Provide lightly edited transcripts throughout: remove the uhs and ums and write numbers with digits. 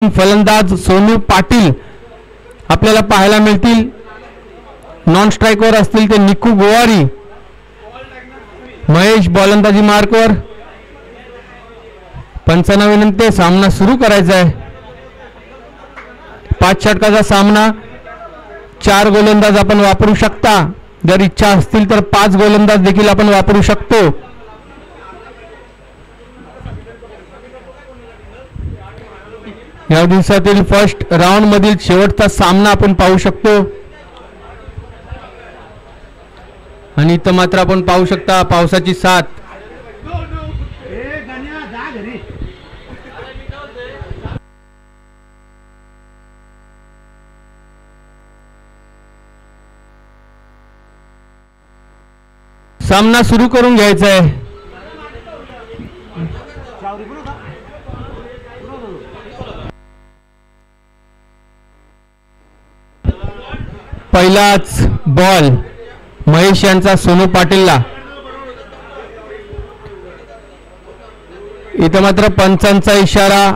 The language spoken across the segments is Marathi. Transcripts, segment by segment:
फलंदाज सोनू पाटील आपल्याला पाहायला मिळतील. नॉन स्ट्राइकवर असतील ते निकू गोवारी. महेश गोलंदाजी मार्कवर. पंचांना विनंती सामना सुरू करायचा आहे. 5 षटकाचा सामना. 4 गोलंदाज आपण वापरू शकता. जर इच्छा असतील तर 5 गोलंदाज देखील आपण वापरू शकतो. या दिवसातील फर्स्ट राऊंड मधील शेवटचा सामना आपण पाहू शकतो. आणि इथं मात्र आपण पाहू शकता पावसाची साथ. सामना सुरू करून घ्यायचा आहे. पहिलाच बॉल महेश यांचा सोनू पाटीलला. इथं मात्र पंचांचा इशारा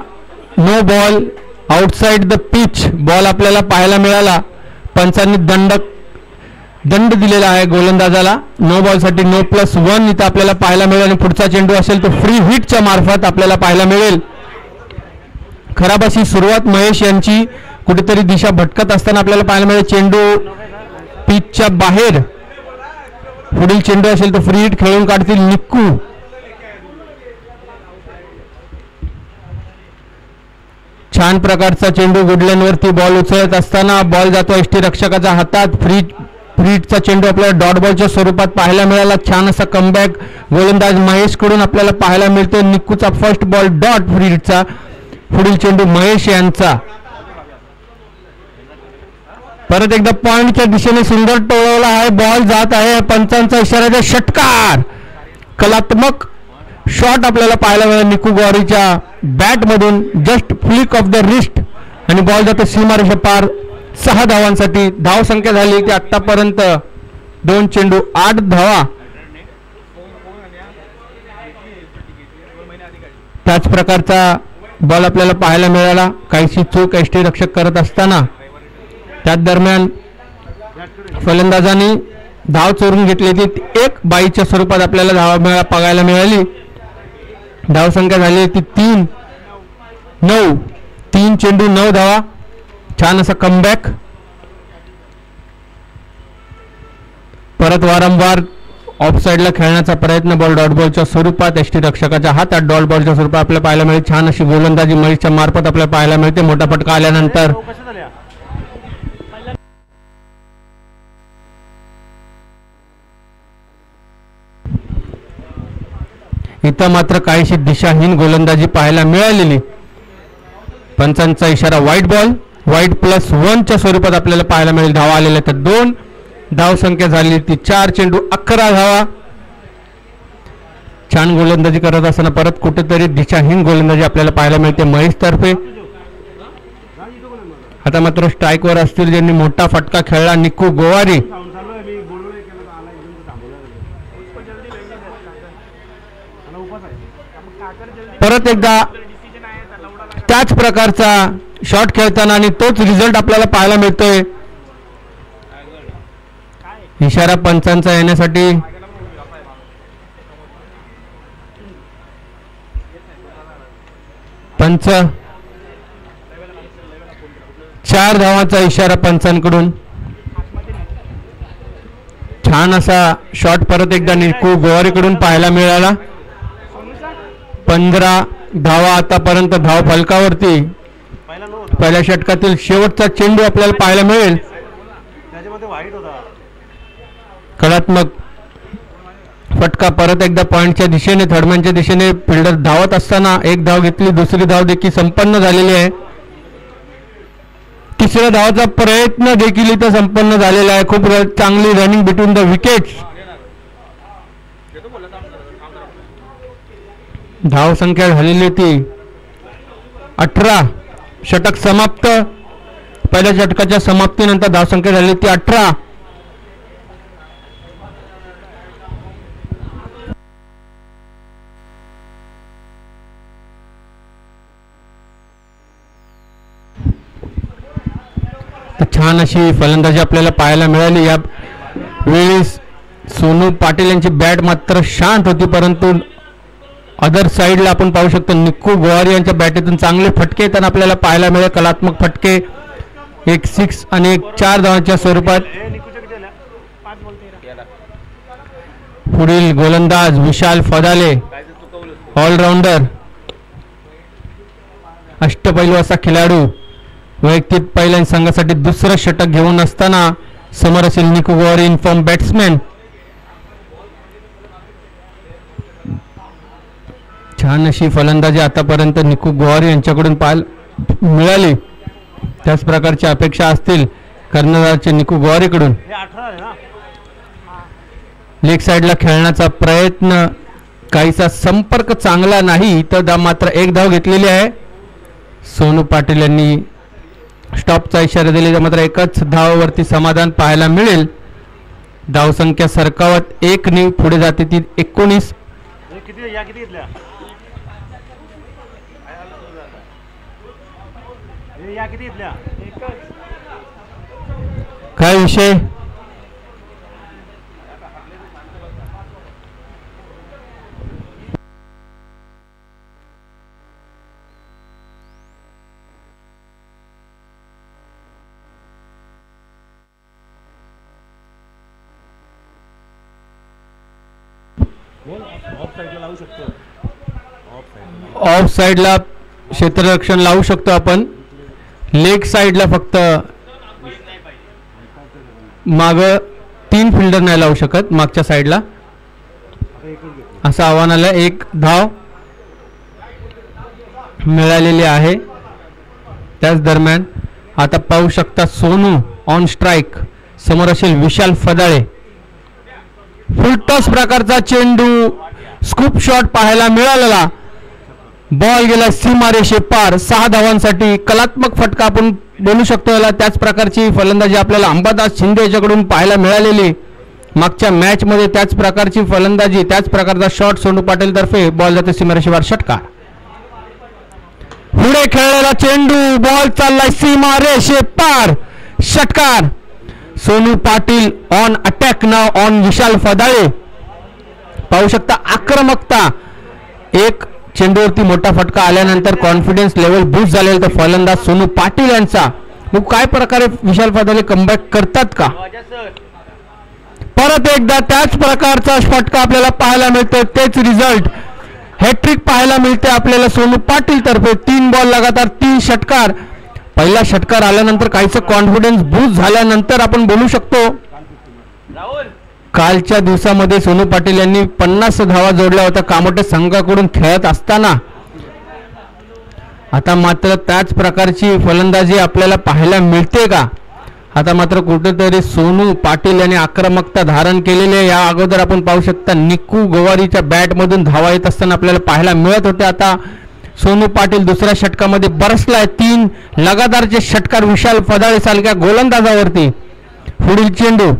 no ball outside the pitch ball आपल्याला पाहायला मिळाला. पंचांनी दंड दिलेला आहे गोलंदाजाला. नो बॉल साठी No+1 इथं आपल्याला पाहायला मिळेल. आणि पुढचा चेंडू असेल तो फ्री हिटच्या मार्फत आपल्याला पाहायला मिळेल. खराब अशी सुरुवात महेश यांची कुठेतरी दिशा भटकत असताना आपल्याला पाहायला मिळेल. चेंडू पिचच्या बाहेर. पुढील चेंडू असेल तो फ्री हिट खेळून काढतील निक्कू. छान प्रकारचा चेंडू गुडलॅनवरती बॉल उचलत असताना बॉल जातो यष्टीरक्षकाच्या हातात. फ्री हिटचा चेंडू आपल्याला डॉट बॉलच्या स्वरूपात पाहायला मिळाला. छान असा कमबॅक गोलंदाज महेश कडून आपल्याला पाहायला मिळतो. निक्कूचा फर्स्ट बॉल डॉट फ्री हिटचा. पुढील चेंडू महेश यांचा. परत एकदा पॉइंटच्या दिशेने सुंदर टोळवला आहे. बॉल जात आहे. पंचांचा इशारा. षटकार. कलात्मक शॉट आपल्याला पाहायला मिळेल निकू गोवारीच्या बॅट मधून. Just flick of the wrist आणि बॉल जातो सीमारेषा पार. 6 धावांसाठी. धाव संख्या झाली की आतापर्यंत 2 चेंडू 8 धावा. त्याच प्रकारचा बॉल आपल्याला पाहायला मिळाला. काहीशी चूक यष्टीरक्षक करत असताना त्याच दरम्यान फलंदाजांनी धाव चोरून घेतली. ती 1 बाईच्या स्वरूपात आपल्याला धाव पाहायला मिळाली. धाव संख्या झाली ती 3-9. 3 चेंडू 9 धावा. छान असा कमबॅक. परत वारंवार ऑफ साइडला खेळण्याचा प्रयत्न. बॉल डॉट बॉलच्या स्वरूपात यष्टीरक्षकाच्या हातात डॉट बॉलच्या स्वरूपात आपल्याला पाहायला मिळेल. छान अशी गोलंदाजी महेशच्या मार्फत आपल्याला पाहायला मिळते. मोठा फटका आल्यानंतर इथं मात्र काहीशी दिशाहीन गोलंदाजी पाहायला मिळालेली. पंचांचा इशारा वाईट बॉल. White+1 च्या स्वरूपात आपल्याला पाहायला मिळेल. धावा आलेल्या तर 2. धाव संख्या झाली ती 4 चेंडू 11 धावा. छान गोलंदाजी करत असताना परत कुठेतरी दिशाहीन गोलंदाजी आपल्याला पाहायला मिळते महेश तर्फे. आता मात्र स्ट्राईकवर असतील ज्यांनी मोठा फटका खेळला निकू गोवारी. परत एकदा त्याच प्रकारचा शॉट खेळताना आणि तोच रिझल्ट आपल्याला पाहायला मिळतोय. इशारा पंचांचा येण्यासाठी. पंच 4 धावांचा इशारा पंचांकडून. छान असा शॉट परत एकदा निकू गोवारीकडून पाहायला मिळाला. 15 धावा आतापर्यंत धाव फलकावरती. पहिल्या षटकातील शेवटचा चेंडू आपल्याला पाहायला मिळेल. कलात्मक फटका परत एकदा पॉइंटच्या दिशेने. थर्डमॅनच्या दिशेने फिल्डर धावत असताना 1 धाव घेतली. दुसरी धाव देखील संपन्न झालेली आहे. तिसऱ्या धावाचा प्रयत्न देखील इथं संपन्न झालेला आहे. खूप चांगली रनिंग बिटवीन द विकेट्स. धाव संख्या झालेली ती 18. षटक समाप्त. पहिल्या षटकाच्या समाप्तीनंतर धाव संख्या झाली ती 18. तर छान अशी फलंदाजी आपल्याला पाहायला मिळाली. या वेळी सोनू पाटील यांची बॅट मात्र शांत होती, परंतु अदर साईडला आपण पाहू शकतो निक्कू गोवारी यांच्या बॅटीतून चांगले फटके येताना आपल्याला पाहायला मिळेल. कलात्मक फटके, एक 6 आणि एक 4 धावांच्या स्वरूपात. पुढील गोलंदाज विशाल फदाले, ऑलराऊंडर, अष्टपैलू असा खेळाडू, वैयक्तिक पहिल्या संघासाठी दुसरं षटक घेऊन असताना समोर असेल निक्कू गोवारी इन फॉर्म बॅट्समॅन. छान अशी फलंदाजी आतापर्यंत निक्कू गोवारी यांच्याकडून पाहायला मिळाली. त्याच प्रकारच्या अपेक्षा असतील कर्णधारचे निक्कू गोवारीकडून. लेग साईडला खेळण्याचा प्रयत्न, काहीसा संपर्क चांगला नाही, तर मात्र एक धाव घेतलेली आहे. सोनू पाटील यांनी स्टॉपचा इशारा दिलेला, मात्र एकच धावावरती समाधान पाहायला मिळेल. धावसंख्या सरकावत 1 ने पुढे जाते ती 19. काय विषय? ऑफ साइडला क्षेत्ररक्षण लावू शकतो आपण. लेग साइडला फक्त माग 3 फिल्डर नाही लावू शकत मागच्या साइडला, असं आव्हान आलं. 1 धाव मिळालेली आहे. त्याच दरम्यान आता पाहू शकता सोनू ऑन स्ट्राइक, समोर असेल विशाल फदाळे. फुल टॉस प्रकारचा चेंडू, स्कूप शॉट पाहायला मिळालेला. बॉल गेला सीमारेषे पार. 6 धावांसाठी कलात्मक फटका आपण बोलू शकतो याला. त्याच प्रकारची फलंदाजी आपल्याला अंबादास शिंदे याच्याकडून पाहायला मिळालेली. मागच्या मॅच मध्ये त्याच प्रकारची फलंदाजी, त्याच प्रकारचा शॉट सोनू पाटील तर्फे. बॉल जाते सीमारेषेवर, षटकार. पुढे खेळलेला चेंडू, बॉल चाललाय सीमारेषे पार, षटकार. सोनू पाटील ऑन अटॅक नाव ऑन विशाल फदाळे. पाहू शकता आक्रमकता. एक चेंडूवरती मोठा फटका आल्यानंतर कॉन्फिडन्स लेवल बूस्ट झालेला तर फलंदाज सोनू पाटील यांचा. मग काय प्रकारे विशाल फदाळे कमबॅक करतात का? परत एकदा त्याच प्रकारचा फटका आपल्याला पाहायला मिळतो. तेच रिझल्ट, हॅट्रिक पाहायला मिळते आपल्याला सोनू पाटील तर्फे. 3 बॉल लगातार 3 षटकार. पहिला षटकार आल्यानंतर काहीच कॉन्फिडन्स बूस्ट झाल्यानंतर आपण बोलू शकतो. कालच्या दिवसामध्ये सोनू पाटील यांनी 50 धावा जोडल्या होत्या कामोटे संघाकडून खेळत असताना. आता मात्र त्याच प्रकारची फलंदाजी आपल्याला पाहायला मिळते का? आता मात्र कुठेतरी सोनू पाटील यांनी आक्रमकता धारण केलेली आहे. या अगोदर आपण पाहू शकता निक्कू गोवारीच्या बॅटमधून धावा येत असताना आपल्याला पाहायला मिळत होते. आता सोनू पाटील दुसऱ्या षटकामध्ये बरसलाय. 3 लगातारचे षटकार विशाल फदाळे सारख्या गोलंदाजावरती. पुढील चेंडू,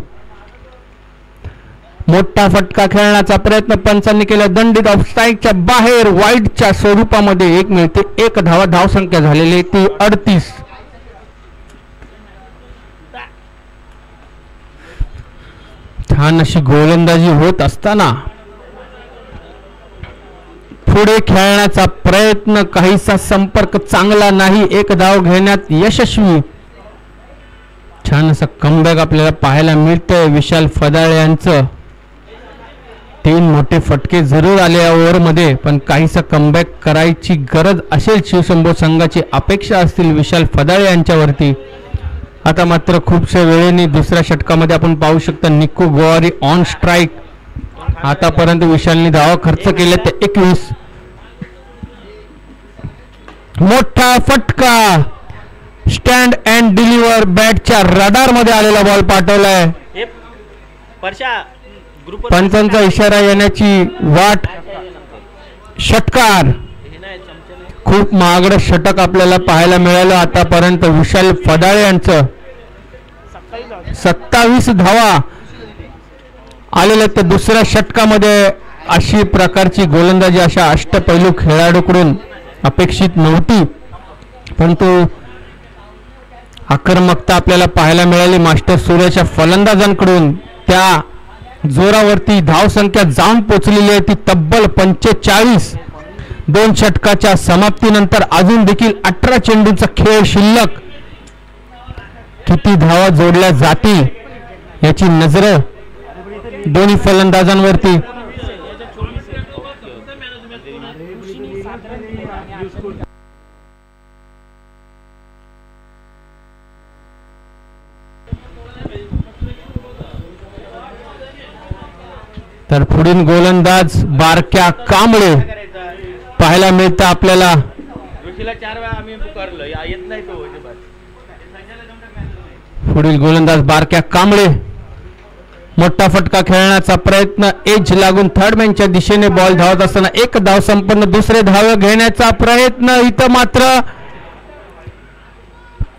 मोठा फटका खेळण्याचा प्रयत्न पंचांनी केला. दंडित ऑफ स्ट्राईकच्या बाहेर वाईडच्या स्वरूपामध्ये 1 मिळते. 1 धावा धावसंख्या झालेली ती 38. छान अशी गोलंदाजी होत असताना पुढे खेळण्याचा प्रयत्न, काहीसा संपर्क चांगला नाही. 1 धाव घेण्यात यशस्वी. छान असा कमबॅक आपल्याला पाहायला मिळतंय विशाल फदाळे यांचं. 3 मोठे फटके जरूर आले या ओव्हरमध्ये, पण काहीसा कमबॅक करायची गरज असेल शिवशंभो संघाची अपेक्षा असतील विशाल फदाळे यांच्यावरती. आता मात्र खूपशा वेळेने दुसऱ्या षटकामध्ये आपण पाहू शकता निक्कू गोवारी ऑन स्ट्राइक. आतापर्यंत विशालने धावा खर्च केले ते 21. मोठा फटका, स्टँड अँड डिलिव्हर, बॅटच्या रडार मध्ये आलेला बॉल पाठवलाय. पंचांचा इशारा येण्याची वाट, षटकार. खूप महागडं षटक आपल्याला पाहायला मिळालं आतापर्यंत विशाल फदाळे यांचं. 27 धावा आलेल्या तर दुसऱ्या षटकामध्ये अशी प्रकारची गोलंदाजी अशा अष्टपैलू खेळाडूकडून अपेक्षित नव्हती, परंतु आक्रमकता आपल्याला पाहायला मिळाली मास्टर सूर्याच्या फलंदाजांकडून. त्या जोरावरती धावसंख्या जाऊन पोचलेली आहे ती तब्बल 45. 2 षटकाच्या समाप्तीनंतर अजून देखील 18 चेंडूंचा खेळ शिल्लक. किती धावा जोडल्या जातील याची नजर दोन्ही फलंदाजांवरती. तर पुढील गोलंदाज बारक्या कांबळे पाहायला मिळतं आपल्याला. पुढील गोलंदाज बारक्या कांबळे. मोठा फटका खेळण्याचा प्रयत्न, एज लागून थर्ड मॅनच्या दिशेने बॉल धावत असताना 1 धाव संपन्न. दुसरे धाव घेण्याचा प्रयत्न, इथं मात्र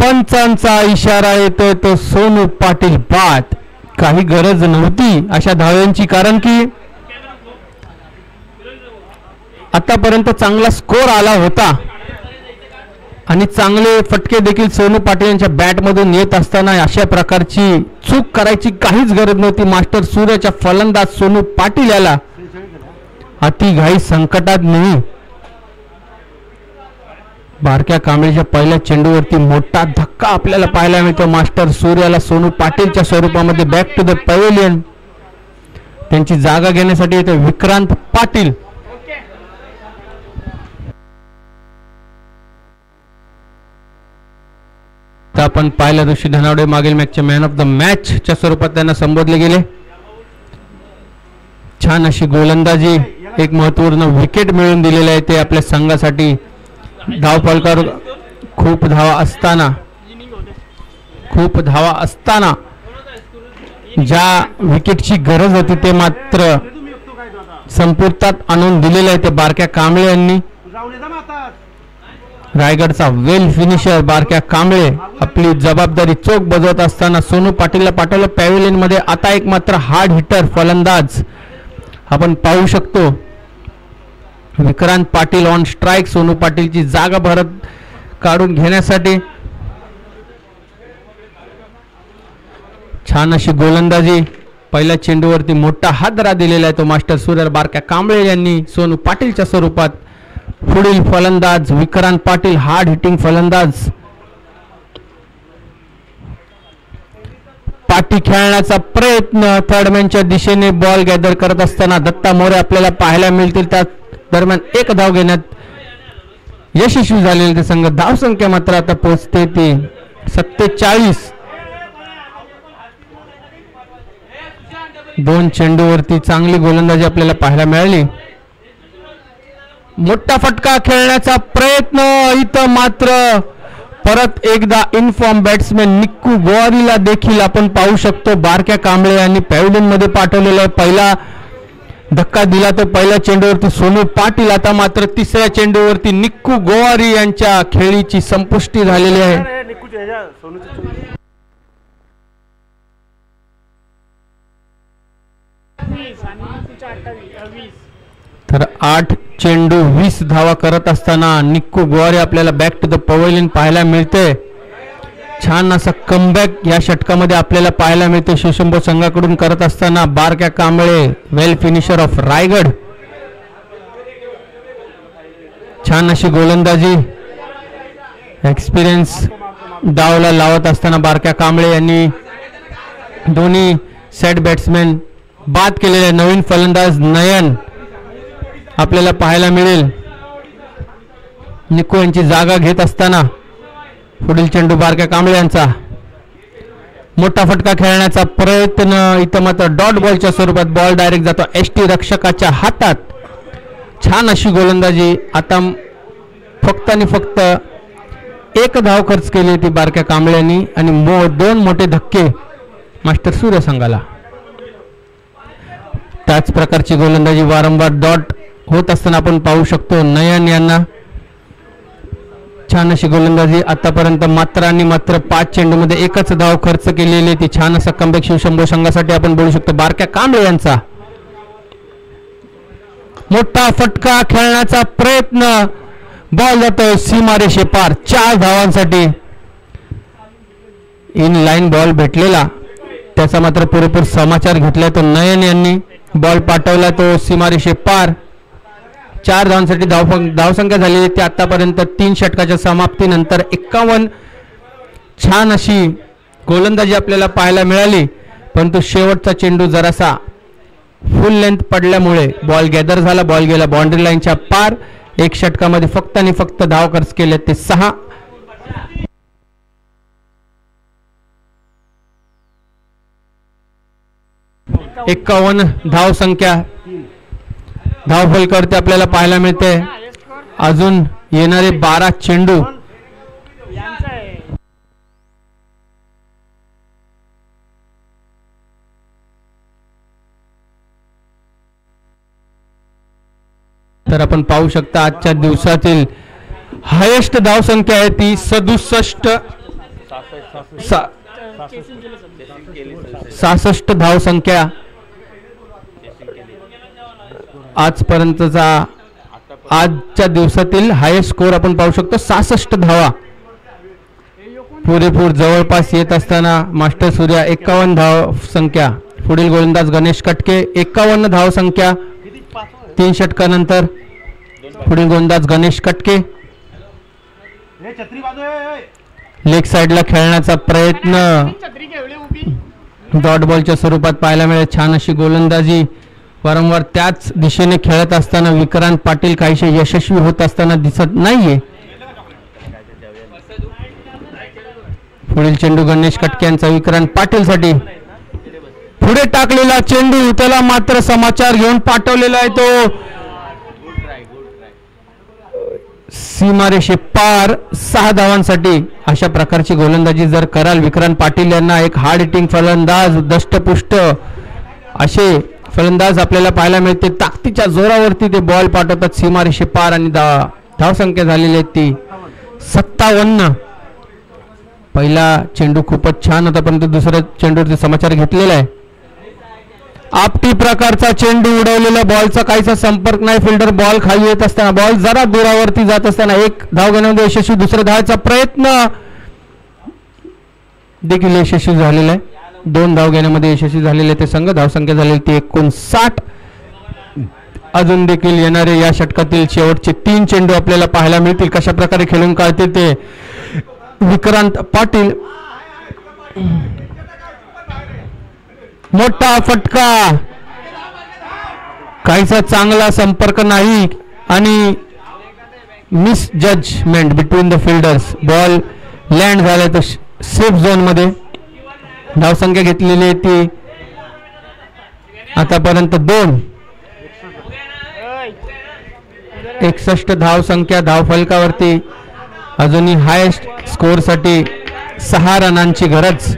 पंचांचा इशारा येतोय तो सोनू पाटील बाद. काही गरज नव्हती अशा धाव्यांची, कारण की आतापर्यंत चांगला स्कोर आला होता आणि चांगले फटके देखील सोनू पाटील यांच्या बॅटमधून येत असताना अशा प्रकारची चूक करायची काहीच गरज नव्हती. मास्टर सूर्याच्या फलंदाज सोनू पाटील याला अतिघाई संकटात नाही. बारक्या कांबळेच्या पहिल्या चेंडूवरती मोठा धक्का आपल्याला पाहायला मिळतो. मास्टर सूर्याला सोनू पाटीलच्या स्वरूपामध्ये बॅक टू द पॅव्हिलियन. त्यांची जागा घेण्यासाठी येते विक्रांत पाटील. तर आपण पाहिलं ऋषी धनावडे मागील मॅचचे मॅन ऑफ द मॅच च्या स्वरूपात त्यांना संबोधले गेले. छान अशी गोलंदाजी, एक महत्त्वपूर्ण विकेट मिळवून दिलेले आहे ते आपल्या संघासाठी. धावफलकावर खूप धावा असताना ज्या विकेटची गरज होती ते मात्र संपुष्टात आणून दिलेले आहे ते बारक्या कांबळे यांनी. रायगडचा वेल फिनिशर बारक्या कांबळे आपली जबाबदारी चोख बजावत असताना सोनू पाटीलला पाठवलं पॅव्हिलियन मध्ये. आता एक मात्र हार्ड हिटर फलंदाज आपण पाहू शकतो. Vikrant Patil on strike. सोनू पाटीलची जागा भरत काढून घेण्यासाठी छान अशी गोलंदाजी. पहिल्या चेंडूवरती मोठा हादरा दिलेला आहे तो मास्टर सूर्य बारक्या कांबळे यांनी सोनू पाटीलच्या स्वरूपात. पुढील फलंदाज विक्रांत पाटील, हार्ड हिटिंग फलंदाज. पाठी खेळण्याचा प्रयत्न, थर्डमॅनच्या दिशेने बॉल गॅदर करत असताना दत्ता मोरे आपल्याला पाहायला मिळतील. त्या दरम्यान 1 धाव घेण्यात यशस्वी झालेले ते संघ. धावसंख्या मात्र आता पोहोचते ती 47. 2 चेंडूवरती चांगली गोलंदाजी आपल्याला पाहायला मिळाली. मोठा फटका खेळण्याचा प्रयत्न, इथं मात्र परत एकदा इनफॉर्म बॅट्समॅन निक्कू गोवारीला देखील आपण पाहू शकतो. बारक्या कांबळे यांनी पॅव्हिलियन मध्ये पाठवलेला आहे. पहिला धक्का दिला तो पहिल्या चेंडूवरती सोनू पाटील. आता मात्र तिसऱ्या चेंडूवरती निक्कू गोवारी यांच्या खेळीची संपुष्टी झालेली आहे. तर 8 चेंडू 20 धावा करत असताना निक्कू गोवारी आपल्याला बॅक टू द पॅव्हिलियन पाहायला मिळते. छान असा कमबॅक या षटकामध्ये आपल्याला पाहायला मिळते शिवशंभो संघाकडून करत असताना. बारक्या कांबळे वेल फिनिशर ऑफ रायगड. छान अशी गोलंदाजी, एक्सपिरियन्स डावला लावत असताना बारक्या कांबळे यांनी दोन्ही सेट बॅट्समॅन बाद केलेले. नवीन फलंदाज नयन आपल्याला पाहायला मिळेल. निक्कू यांची जागा घेत असताना पुढील चेंडू बारक्या कांबळे यांचा. मोठा फटका खेळण्याचा प्रयत्न, इथं मात्र डॉट बॉलच्या स्वरूपात बॉल डायरेक्ट जातो एसटी रक्षकाच्या हातात. छान अशी गोलंदाजी. आता फक्त आणि फक्त 1 धाव खर्च केली होती बारक्या कांबळे यांनी आणि 2 मोठे धक्के मास्टर सूर्य संघाला. त्याच प्रकारची गोलंदाजी वारंवार डॉट होत असताना आपण पाहू शकतो. नयन यांना छान अशी गोलंदाजी. आतापर्यंत मात्र 5 चेंडूमध्ये 1च धाव खर्च केलेली ती. छान असा कमबॅक शिवशंभो संघासाठी आपण बोलू शकतो. बारक्या कांबळे यांचा मोठा फटका खेळण्याचा प्रयत्न, बॉल जातो सीमारेषे पार 4 धावांसाठी. इन लाईन बॉल भेटलेला त्याचा मात्र पुरेपूर समाचार घेतला तो नयन यांनी बॉल पाठवला तो सीमारेषे पार. 4 धावांसाठी धावसंख्या झालेली ती आतापर्यंत 3 षटकाच्या समाप्तीनंतर 51. छान अशी गोलंदाजी आपल्याला पाहायला मिळाली, परंतु शेवटचा चेंडू जरासा फुल लेंथ पडल्यामुळे बॉल गॅदर झाला. बॉल गेला बाउंड्री लाईनच्या पार. 1 षटकामध्ये फक्त आणि फक्त धाव खर्च केले ते 6. धाव संख्या धाव फलकावरती आपल्याला पाहायला मिळते. अजून येणारे 12 चेंडू तर आपण पाहू शकता आजच्या दिवसातील हायेस्ट धाव संख्या आहे ती 66 धाव संख्या आजपर्यंतचा आजच्या दिवसातील हायेस्ट स्कोर आपण पाहू शकतो. 66 धावा पुरेपूर जवळपास येत असताना मास्टर सूर्या 51 धाव संख्या. पुढील गोलंदाज गणेश कटके 51 धाव संख्या 3 षटकानंतर. पुढील गोलंदाज गणेश कटके लेग साइडला खेळण्याचा प्रयत्न डॉट बॉलच्या स्वरूपात पाहायला मिळेल. छान अशी गोलंदाजी वारंवार त्याच दिशेने खेळत असताना विक्रांत पाटील काहीशे यशस्वी होत असताना दिसत नाहीये. पुढील चेंडू गणेश कटके यांचा विक्रांत पाटील साठी पुढे टाकलेला चेंडू त्याला मात्र समाचार घेऊन पाठवलेला आहे तो सीमारेषे पार. 6 धावांसाठी अशा प्रकारची गोलंदाजी जर कराल विक्रांत पाटील यांना एक हार्ड हिटिंग फलंदाज दष्टपुष्ट असे फलंदाज आपल्याला पाहायला मिळते. ताकदीच्या जोरावरती ते बॉल पाठवतात सीमारेषे पार आणि धावसंख्या झालेली आहे ती 57. पहिला चेंडू खूपच छान होता, परंतु दुसऱ्या चेंडूवरती समाचार घेतलेला आहे. आपटी प्रकारचा चेंडू उडवलेला बॉलचा काहीसा संपर्क नाही. फिल्डर बॉल खाली येत असताना बॉल जरा दुरावरती जात असताना 1 धाव घेण्यामध्ये यशस्वी. दुसऱ्या धावाचा प्रयत्न देखील यशस्वी झालेला आहे. 2 धाव घेण्यामध्ये यशस्वी झालेले ते संघ. धावसंख्या झालेली ती 59. अजून देखील येणारे या षटकातील शेवटचे 3 चेंडू आपल्याला पाहायला मिळतील कशा प्रकारे खेळून काढतील ते विक्रांत पाटील. मोठा फटका काहीसा चांगला संपर्क नाही आणि miss judgement between the fielders. Ball land झाला तर सेफ झोन मध्ये. धावसंख्या घेतलेली आहे ती आतापर्यंत 2. 61 धाव संख्या धाव फलकावरती. अजूनही हायेस्ट स्कोर साठी 6 रनांची गरज.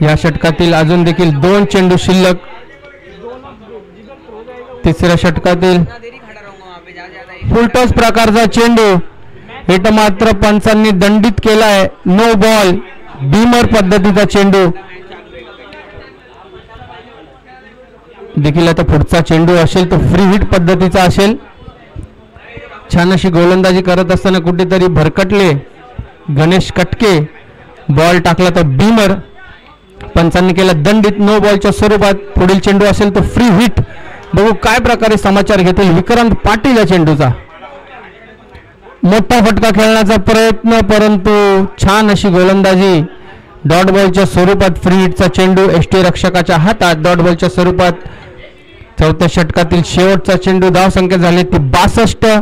या षटकातील अजून देखील 2 चेंडू शिल्लक. तिसऱ्या षटकातील फुलटॉस प्रकारचा चेंडू हिट मात्र पंचांनी दंडित केलाय. नो बॉल बीमर पद्धतीचा चेंडू देखील. आता पुढचा चेंडू असेल तो फ्री हिट पद्धतीचा असेल. छान अशी गोलंदाजी करत असताना कुठेतरी भरकटले गणेश कटके. बॉल टाकला तर बीमर. पंचांनी केला दंडित नो बॉलच्या स्वरूपात. पुढील चेंडू असेल तो फ्री हिट. बघू काय प्रकारे समाचार घेतील विक्रांत पाटील या चेंडूचा. मोठा फटका खेळण्याचा प्रयत्न, परंतु छान अशी गोलंदाजी डॉट बॉलच्या स्वरूपात. फ्री हिटचा चेंडू एसटी रक्षकाच्या हातात डॉट बॉलच्या स्वरूपात. 4थ्या षटकातील शेवटचा चेंडू. धाव संख्या झाली ती 62.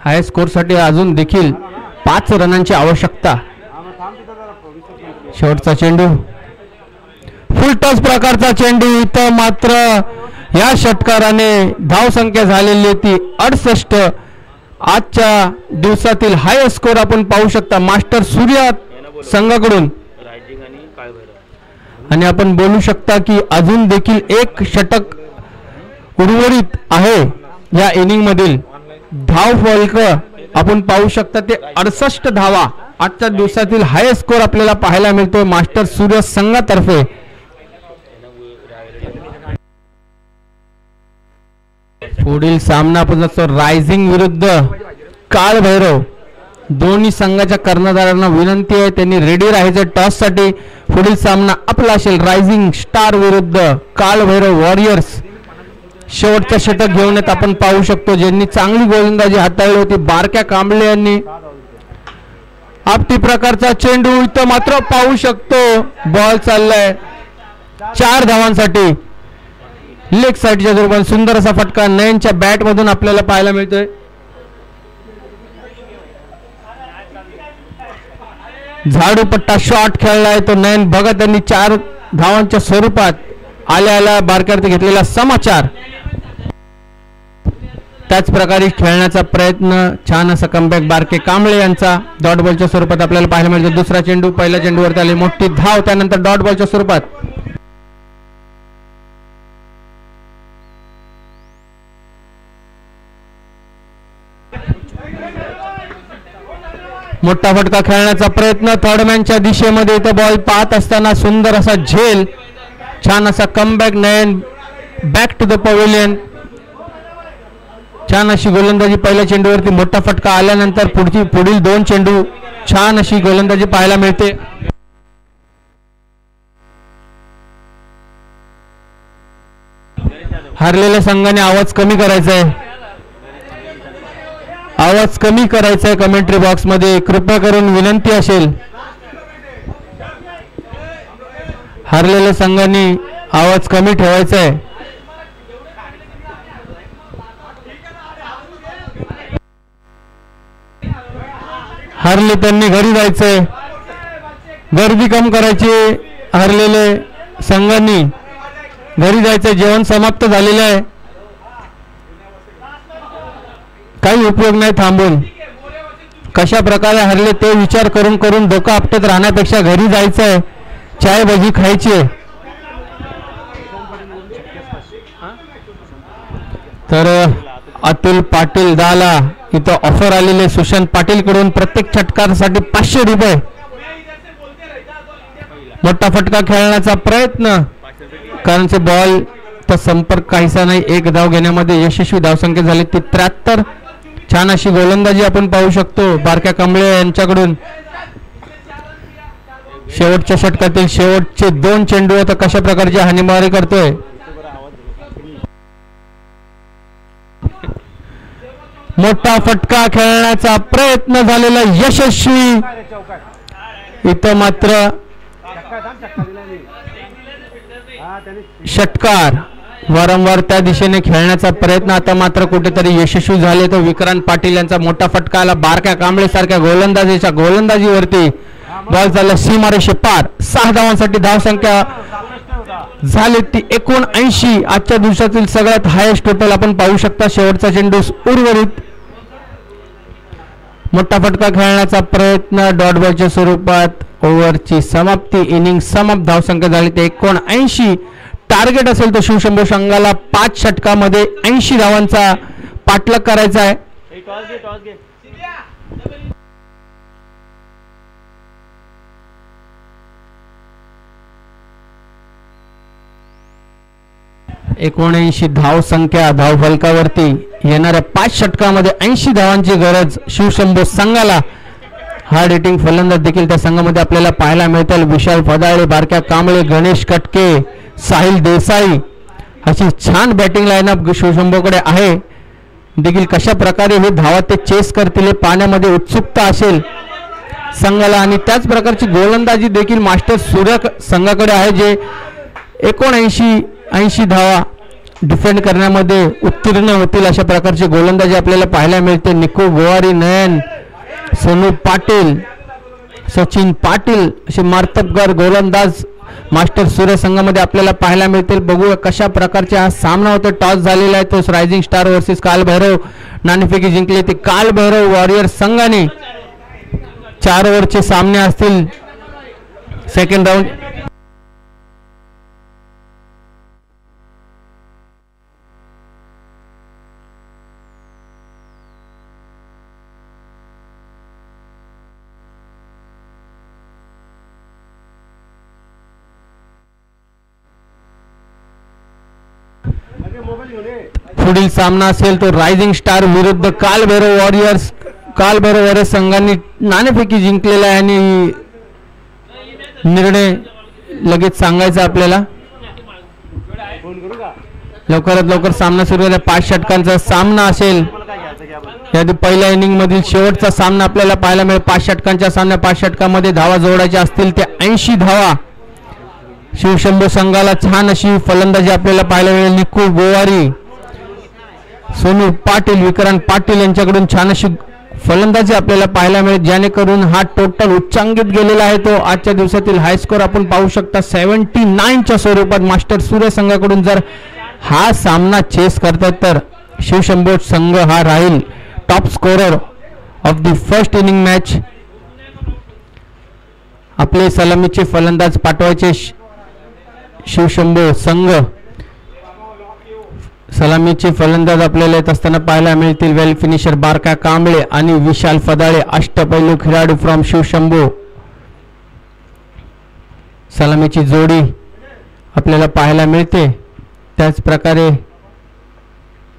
हाय स्कोर साठी अजून देखील 5 रनांची आवश्यकता. शेवटचा चेंडू फुलटॉस प्रकारचा चेंडू. इथं मात्र या षटकाराने धाव संख्या झालेली ती 68. आजच्या दिवसातील हाय स्कोर आपण पाहू शकता मास्टर सूर्या संघाकडून. आणि आपण बोलू शकता की अजून देखील 1 षटक उर्वरित आहे या इनिंग मधील. धाव फलक आपण पाहू शकता ते 68 धावा. आजच्या दिवसातील हाय स्कोर आपल्याला पाहायला मिळतोय मास्टर सूर्य संघातर्फे. पुढील सामना आपण असतो रायझिंग विरुद्ध काळ भैरव. दोन्ही संघाच्या कर्णधारांना विनंती आहे त्यांनी रेडी राहायचं टॉस साठी. पुढील सामना आपला असेल रायझिंग स्टार विरुद्ध कालभैरव वॉरियर्स. शेवटचं षटक घेऊन येत आपण पाहू शकतो ज्यांनी चांगली गोलंदाजी हाताळली होती बारक्या कांबळे यांनी. आपटी प्रकारचा चेंडू इथं मात्र पाहू शकतो बॉल चाललाय 4 धावांसाठी. लेग साईडच्या स्वरूपात सुंदर असा फटका नयनच्या बॅट मधून आपल्याला पाहायला मिळतोय. झाडूपट्टा शॉट खेळलाय तो नयन बघा त्यांनी 4 धावांच्या स्वरूपात आल्या बारक्यावरती घेतलेला समाचार. त्याच प्रकारे खेळण्याचा प्रयत्न छान असा कमबॅक बारके कांबळे यांचा डॉट बॉलच्या स्वरूपात आपल्याला पाहायला मिळतो. दुसरा चेंडू पहिल्या चेंडूवरती आली मोठी धाव त्यानंतर डॉट बॉलच्या स्वरूपात. मोठा फटका खेळण्याचा प्रयत्न थर्डमॅनच्या दिशेमध्ये इथं बॉल पाहत असताना सुंदर असा झेल छान असा comeback Nayan back to the pavilion. छान अशी गोलंदाजी पहिल्या चेंडूवरती मोठा फटका आल्यानंतर पुढील 2 चेंडू छान अशी गोलंदाजी पाहायला मिळते. हारलेल्या संघाने आवाज कमी करायचा आहे. आवाज कमी करायचा आहे कमेंट्री बॉक्स मध्ये कृपया करून विनंती असेल. हारलेल्या संघाने आवाज कमी ठेवायचा आहे. हारले त्यांनी घरी जायचंय गर्दी कम करायची. हारलेले संघांनी घरी जायचंय जेवण समाप्त झालेलं आहे काही उपयोग नाही थांबून. कशा प्रकारे हरले ते विचार करून करून डोकं आपटत राहण्यापेक्षा घरी जायचंय चाय भजी खायची. तर अतुल पाटील दाला इथं ऑफर आलेले सुशांत पाटील कडून प्रत्येक षटकारासाठी 500 रुपये. मोठा फटका खेळण्याचा प्रयत्न कारण बॉल तर संपर्क काहीसा नाही. 1 धाव घेण्यामध्ये यशस्वी धावसंख्या झाली ती 73. छान अशी गोलंदाजी आपण पाहू शकतो बारक्या कांबळे यांच्याकडून. शेवटच्या षटकातील शेवटचे 2 चेंडू आता कशा प्रकारची हानीमारी करतोय. मोठा फटका खेळण्याचा प्रयत्न झालेला यशस्वी. इथं मात्र षटकार वारंवार त्या दिशेने खेळण्याचा प्रयत्न आता मात्र कुठेतरी यशस्वी झाले. तो विक्रांत पाटील यांचा मोठा फटका आला बारक्या कांबळे सारख्या गोलंदाजीच्या गोलंदाजीवरती. बॉल चालला सीमारेषे पार. 6 धावांसाठी धावसंख्या झाली ती 79. आजच्या दिवसातील सगळ्यात हायेस्ट टोटल आपण पाहू शकता. शेवटचा चेंडू उर्वरित. मोठा फटका खेळण्याचा प्रयत्न डॉट बॉलच्या स्वरूपात. ओव्हरची समाप्ती इनिंग समाप्त. धावसंख्या झाली ते 79. टार्गेट असेल तो शिवशंभू संघाला 5 षटकामध्ये 80 धावांचा पाठलाग करायचा आहे. एकोणऐंशी धावसंख्या धावफलकावरती येणाऱ्या 5 षटकामध्ये 80 धावांची गरज शिवशंभू संघाला. हार्ड हिटिंग फलंदाज देखील त्या संघामध्ये आपल्याला पाहायला मिळतील. विशाल फदाळे बारक्या कांबळे गणेश कटके साहिल देसाई अशी छान बॅटिंग लाईनअप शिवशंभूकडे आहे. देखील कशा प्रकारे हे धावा ते चेस करतील हे पाहण्यामध्ये उत्सुकता असेल संघाला. आणि त्याच प्रकारची गोलंदाजी देखील मास्टर सूर्य संघाकडे आहे जे 79-80 धावा डिफेंड करण्यामध्ये उत्तीर्ण होतील अशा प्रकारची गोलंदाजी आपल्याला पाहायला मिळते. निको गोवारी नयन सोनू पाटील सचिन पाटील असे मार्तबगार गोलंदाज मास्टर सूर्य संघामध्ये आपल्याला पाहायला मिळतील. बघूया कशा प्रकारचे हा सामना होतो. टॉस झालेला आहे तो रायझिंग स्टार वर्सेस कालभैरव. नाणेफेकी जिंकली ती कालभैरव वॉरियर संघाने. 4 ओव्हरचे सामने असतील. सेकंड राऊंड पुढील सामना असेल तो रायझिंग स्टार विरुद्ध कालभैरव वॉरियर्स. काल बरोबर संघांनी नाणेफेकी जिंकलेला आहे आणि निर्णय लगेच सांगायचा आपल्याला. लवकरात लवकर सामना सुरू झाला. 5 षटकांचा सामना असेल. याआधी पहिल्या इनिंग मधील शेवटचा सामना आपल्याला पाहायला मिळेल. 5 षटकांच्या सामन्या. 5 षटकामध्ये धावा जोडायच्या असतील ते 80 धावा. शिवशंभू संघाला छान अशी फलंदाजी आपल्याला पाहायला मिळेल. निकू गोवारी, सोनू पाटील, विक्रांत पाटील यांच्याकडून छान अशी फलंदाजी आपल्याला पाहायला मिळेल, जेणेकरून हा टोटल उच्चांकित गेलेला आहे. तो आजच्या दिवसातील हाय स्कोर आपण पाहू शकता 79च्या स्वरूपात. मास्टर सूर्य संघाकडून जर हा सामना चेस करतात तर शिवशंभू संघ हा राहील top scorer of the first inning match. आपले सलामीचे फलंदाज पाठवायचे शिवशंभू संघ. सलामीचे फलंदाज आपल्याला येत असताना पाहायला मिळतील. वेल फिनिशर बारका कांबळे आणि विशाल फदाळे, अष्टपैलू खेळाडू फ्रॉम शिवशंभू. सलामीची जोडी आपल्याला पाहायला मिळते. त्याच प्रकारे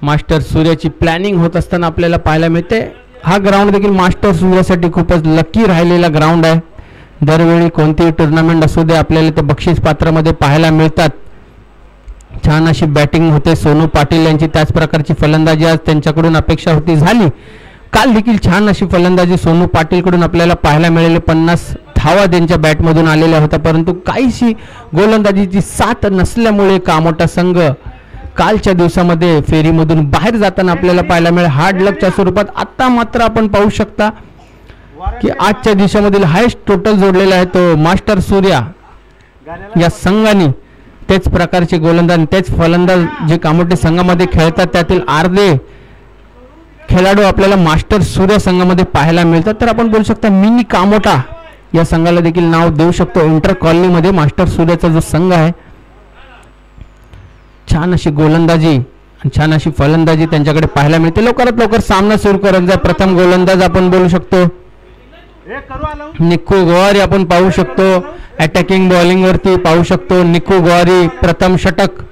मास्टर सूर्याची प्लॅनिंग होत असताना आपल्याला पाहायला मिळते. हा ग्राउंड देखील मास्टर सूर्यासाठी खूपच लकी राहिलेला ग्राउंड आहे. दरवेळी कोणतीही टुर्नामेंट असू दे आपल्याला ते बक्षीस पात्रामध्ये पाहायला मिळतात. छान अशी बॅटिंग होते सोनू पाटील यांची. त्याच प्रकारची फलंदाजी आज त्यांच्याकडून अपेक्षा होती, झाली. काल देखील छान अशी फलंदाजी सोनू पाटीलकडून आपल्याला पाहायला मिळाली. 50 धावा त्यांच्या बॅटमधून आलेल्या होत्या, परंतु काहीशी गोलंदाजीची साथ नसल्यामुळे कामोठा संघ कालच्या दिवसामध्ये फेरीमधून बाहेर जाताना आपल्याला पाहायला मिळेल हार्ड लकच्या स्वरूपात. आता मात्र आपण पाहू शकता की आजच्या दिवसामधील हायस्ट टोटल जोडलेला आहे तो मास्टर सूर्या या संघाने. तेच प्रकारचे गोलंदाज, तेच फलंदाज जे कामोठे संघामध्ये खेळतात त्यातील अर्धे खेळाडू आपल्याला मास्टर सूर्य संघामध्ये पाहायला मिळतात. तर आपण बोलू शकता मिनी कामोठा या संघाला देखील नाव देऊ शकतो. इंटर कॉलनीमध्ये मास्टर सूर्याचा जो संघ आहे, छान अशी गोलंदाजी आणि छान अशी फलंदाजी त्यांच्याकडे पाहायला मिळते. लवकरात लवकर सामना सुरू करत जा. प्रथम गोलंदाज आपण बोलू शकतो निकू गोवारी आपण पाहू शकतो. अटॅकिंग बॉलिंग वरती पाहू शकतो निकू गोवारी. प्रथम षटक.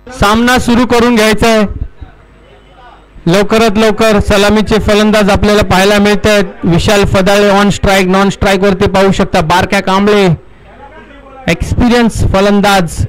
सामना सुरू करून घ्यायचा आहे. लवकरात लवकर सलामीचे फलंदाज आपल्याला पाहायला मिळत आहेत. विशाल फदाळे ऑन स्ट्राईक, नॉन स्ट्राईक वरती पाहू शकता बारक्या कांबळे, एक्सपिरियन्स फलंदाज.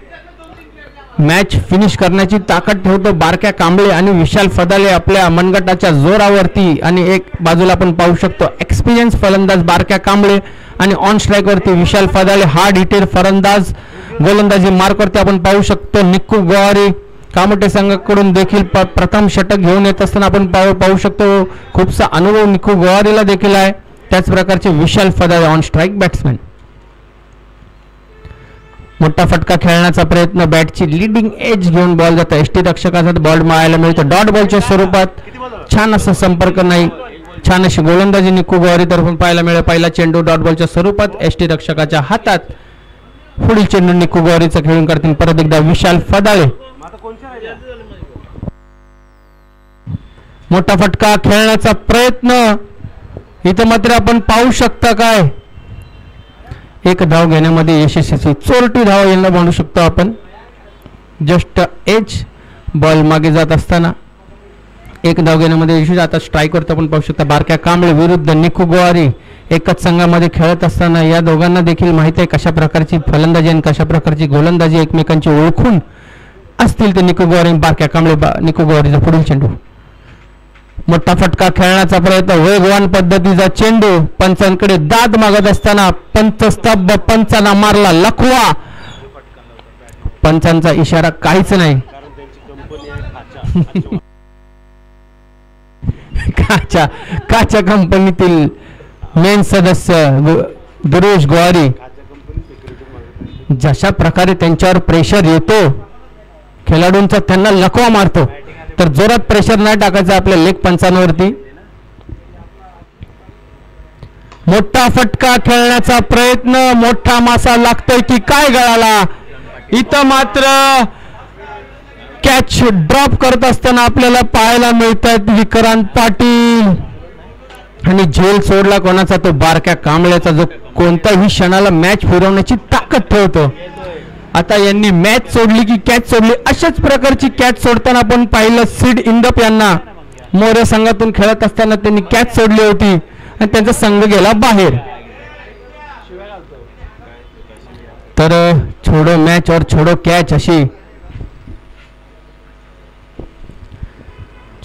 मॅच फिनिश करण्याची ताकद ठेवतो बारक्या कांबळे आणि विशाल फदाळे आपल्या मनगटाच्या जोरावरती. आणि एक बाजूला आपण पाहू शकतो एक्सपिरियन्स फलंदाज बारक्या कांबळे आणि ऑन स्ट्राईक वरती विशाल फदाळे. हार्ड हिटर फलंदाज गोलंदाजी मार्क वरती आपण पाहू शकतो निकू गोवारी. कामोठे संघाकडून देखील प्रथम षटक घेऊन येत असताना आपण पाहू शकतो खूपसा अनुभव निकू गोवारीला देखील आहे. त्याच प्रकारचे विशाल फदाळे ऑन स्ट्राईक बॅट्समॅन. मोठा फटका खेळण्याचा प्रयत्न, बॅटची लिडिंग एज घेऊन बॉल जातो. एसटी रक्षकाचा बॉल मारायला मिळतो डॉट बॉलच्या स्वरूपात. छान असा संपर्क नाही, छान अशी गोलंदाजी निकू गोवारी तर्फून पाहायला मिळेल. पहिला चेंडू डॉट बॉलच्या स्वरूपात एसटी रक्षकाच्या हातात. पुढील चेंडू निकू गोवारीचा खेळून करतील परत एकदा विशाल फदाळे. मोठा फटका खेळण्याचा प्रयत्न, इथं मात्र आपण पाहू शकता काय एक धाव घेण्यामध्ये यशस्वी. चोरटी धाव यांना म्हणू शकतो आपण. जस्ट एज बॉल मागे जात असताना एक धाव घेण्यामध्ये यशस्वी. आता स्ट्राईकवर आपण पाहू शकता बारक्या कांबळे विरुद्ध निकू गोवारी एकच संघामध्ये खेळत असताना या दोघांना देखील माहिती आहे कशा प्रकारची फलंदाजी आणि कशा प्रकारची गोलंदाजी एकमेकांची ओळखून असतील ते निकू गोवारी बारक्या कांबळे. निकू गोवारीचा पुढील चेंडू. मोठा फटका खेळण्याचा प्रयत्न, वेगवान पद्धतीचा चेंडू. पंचांकडे दाद मागत असताना पंचस्तंभ पंचांना मारला लखवा. पंचांचा इशारा काहीच नाही. काच्या कंपनीतील मेन सदस्य दुरुश गोवारी जशा प्रकारे त्यांच्यावर प्रेशर येतो खेळाडूंचा, त्यांना लकवा मारतो, तर जोरात प्रेशर नाही टाकायचं आपल्या लेग पंचांवरती. मोठा फटका खेळण्याचा प्रयत्न, मोठा मासा लागतोय की काय गळाला. इथं मात्र कॅच ड्रॉप करत असताना आपल्याला पाहायला मिळतात विक्रांत पाटील. आणि झेल सोडला कोणाचा, तो बारक्या कांबळ्याचा, जो कोणत्याही क्षणाला मॅच फिरवण्याची ताकद ठेवतो. आता यांनी मॅच सोडली की कॅच सोडली, अशाच प्रकारची कॅच सोडताना आपण पाहिलं सीड इंदप यांना. मोरे संघातून खेळत असताना त्यांनी कॅच सोडली होती आणि त्यांचा संघ गेला बाहेर. तर छोडो मॅच और छोडो कॅच अशी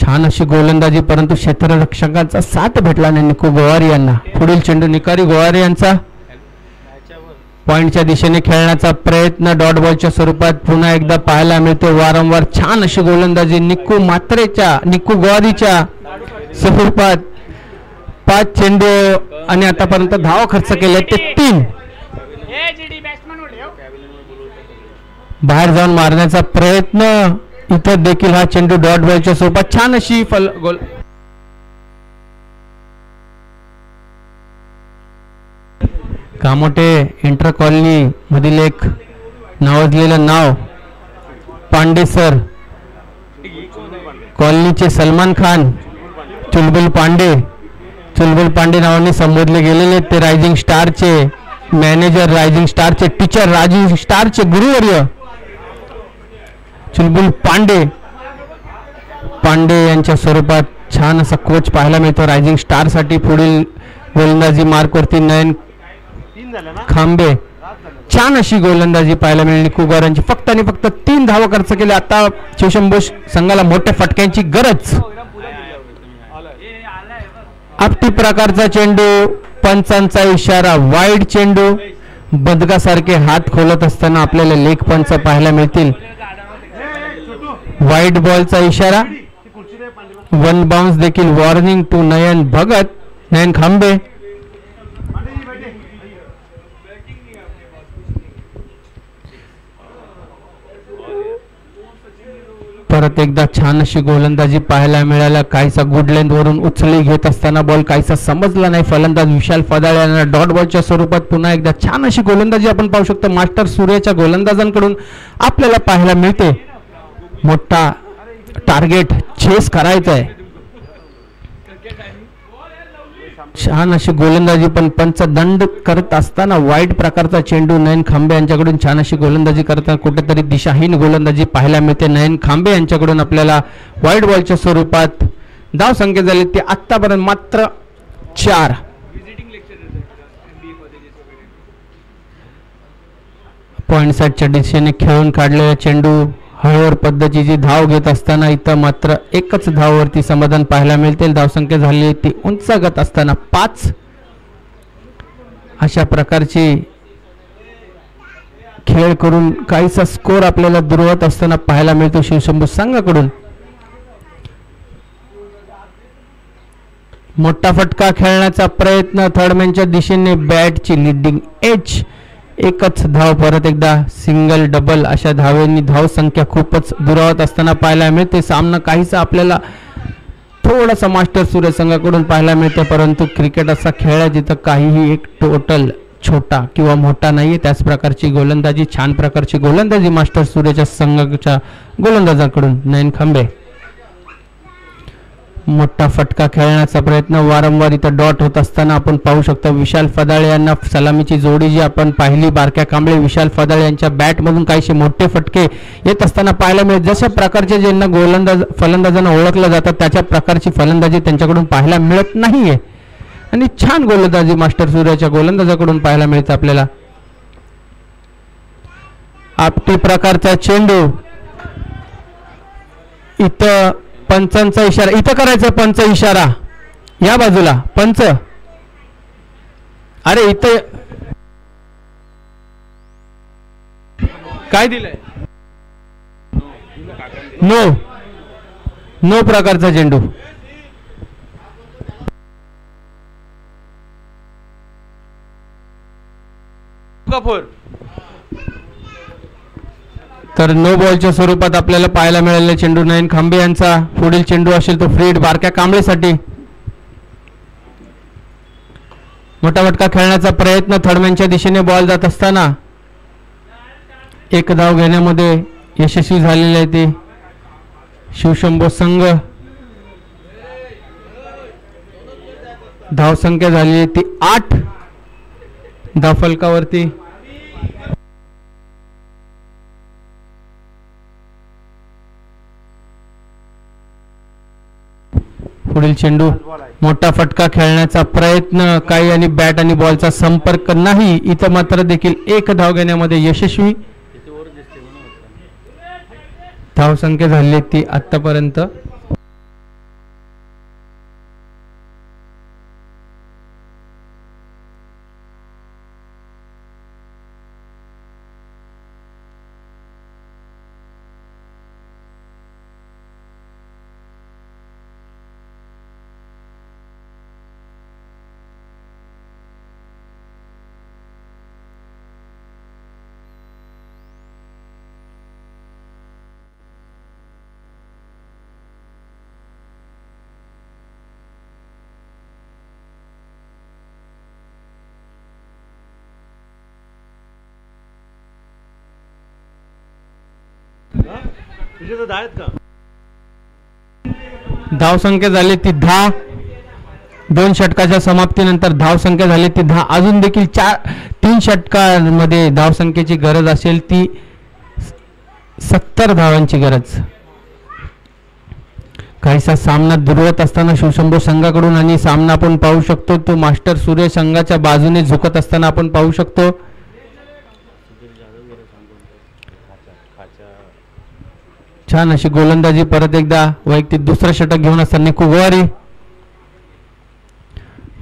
छान अशी गोलंदाजी, परंतु क्षेत्ररक्षकांचा साथ भेटला नाही निकू गोवारी यांना. पुढील चेंडू निकारी गोवारी यांचा पॉइंटच्या दिशेने खेळण्याचा प्रयत्न डॉट बॉलच्या स्वरूपात पुन्हा एकदा पाहायला मिळतो. वारंवार छान अशी गोलंदाजी निकू गोवारीच्या स्वरूपात. 5 चेंडू आणि आतापर्यंत धाव खर्च केले ते 3. बाहेर जाऊन मारण्याचा प्रयत्न, इथं देखील हा चेंडू डॉट बॉलच्या स्वरूपात छान अशी गोल. कामोटे इंटर कॉलनी मधील एक नावाजलेलं नाव पांडे सर, कॉलनीचे सलमान खान, चुलबुल पांडे नावाने संबोधले गेलेले. ते रायझिंग स्टारचे मॅनेजर, रायझिंग स्टारचे टीचर, रायझिंग स्टारचे गुरुवर्य चुलबुल पांडे यांच्या स्वरूपात छान असा कोच पाहायला मिळतो रायझिंग स्टार साठी. पुढील गोलंदाजी मार्कवरती नयन खांबे, छान अशी गोलंदाजी पाहायला मिळाली निकू गोवारींची. फक्त आणि फक्त 3 धावा खर्च केले. आता शिवशंभू संघाला मोठ्या फटक्यांची गरज. आपटी प्रकारचा चेंडू, पंचांचा इशारा, वाईड चेंडू, बदकासारखे हात खोलत असताना आपल्याला लेग पंच पाहायला मिळतील. वाईड बॉलचा इशारा, 1 बाउन्स देखील. वॉर्निंग टू नयन खांबे. परत एकदा छान अशी गोलंदाजी पाहायला मिळाला. काहीसा गुड लेंथ वरून उचली घेत असताना बॉल काहीसा समजला नाही. फलंदाज विशाल फदाळे यांना डॉट बॉलच्या स्वरूपात पुन्हा एकदा छान अशी गोलंदाजी आपण पाहू शकतो मास्टर सूर्याच्या गोलंदाजांकडून आपल्याला पाहायला मिळते. मोठा टार्गेट चेस करायचा आहे. छान अशी गोलंदाजी, पण पंच दंड करत असताना वाईट प्रकारचा चेंडू नयन खांबे यांच्याकडून छान अशी गोलंदाजी करताना कुठेतरी दिशाहीन गोलंदाजी पाहायला मिळते. नयन खांबे यांच्याकडून आपल्याला वाईट बॉलच्या स्वरूपात धाव संख्या झाली ती आतापर्यंत मात्र 4. पॉइंट साईडच्या दिशेने खेळून काढलेला चेंडू हळूहळू पद्धतीची धाव घेत असताना इथं मात्र एकच धाववरती समाधान पाहायला मिळते. धावसंख्या झाली ती उंचागत असताना 5. अशा प्रकारची खेळ करून काहीसा स्कोर आपल्याला दुर्वत असताना पाहायला मिळतो शिवशंभू संघाकडून. मोठा फटका खेळण्याचा प्रयत्न, थर्डमॅनच्या दिशेने बॅटची लीडिंग एज. एकच धाव, परत एकदा सिंगल डबल अशा धावेंनी धाव संख्या खूपच दुरावत असताना पाहायला मिळते. सामना काहीसा आपल्याला थोडासा मास्टर सूर्य संघाकडून पाहायला मिळते, परंतु क्रिकेट असा खेळ आहे जिथं काहीही एक टोटल छोटा किंवा मोठा नाहीये. त्याच प्रकारची गोलंदाजी, छान प्रकारची गोलंदाजी मास्टर सूर्याच्या संघाच्या गोलंदाजाकडून नयन खांबे. मोठा फटका खेळण्याचा प्रयत्न, वारंवार इथं डॉट होत असताना आपण पाहू शकतो विशाल फदाळे यांना सलामीची जोडी जी आपण पाहिली बारक्या कांबळे विशाल फदाळे यांच्या बॅटमधून काहीसे मोठे फटके येत असताना पाहायला मिळत. जशा प्रकारचे ज्यांना फलंदाजांना ओळखलं जातं त्याच्या प्रकारची फलंदाजी त्यांच्याकडून पाहायला मिळत नाहीये. आणि छान गोलंदाजी मास्टर सूर्याच्या गोलंदाजाकडून पाहायला मिळतं आपल्याला. आपटी प्रकारचा चेंडू, इथं पंचांचा इशारा, इथं करायचा पंच इशारा, या बाजूला पंच. अरे इथं काय दिलंय? नो प्रकारचा चेंडू. का फोर. तर नो बॉलच्या स्वरूपात आपल्याला पाहायला मिळालेला चेंडू नयन खांबे यांचा. पुढील चेंडू असेल तो फ्रीड बारक्या कांबळेसाठी. मोठा फटका खेळण्याचा प्रयत्न थर्डमॅनच्या दिशेने बॉल जात असताना एक धाव घेण्यामध्ये यशस्वी झालेले आहे ते शिवशंभो संघ. धावसंख्या झाली ती 8 धावफलकावरती. पुढील चेंडू मोठा फटका खेळण्याचा प्रयत्न काही आणि बॅट आणि बॉलचा संपर्क नाही. इथं मात्र देखील एक धाव घेण्यामध्ये यशस्वी. धावसंख्या झाली ती आतापर्यंत धावसंख्या झाली ती 10. 2 षटकाच्या समाप्तीनंतर धावसंख्या झाली ती 10. अजून देखील 3 षटकांमध्ये धावसंख्येची गरज असेल ती 70 धावांची गरज. काहीसा सामना दुर्वत असताना शिवशंभो संघाकडून आणि सामना आपण पाहू शकतो तो मास्टर सूर्य संघाच्या बाजूने झुकत असताना आपण पाहू शकतो. छान अशी गोलंदाजी परत एकदा वैयक्तिक दुसरं षटक घेऊन असताना कुगवारी.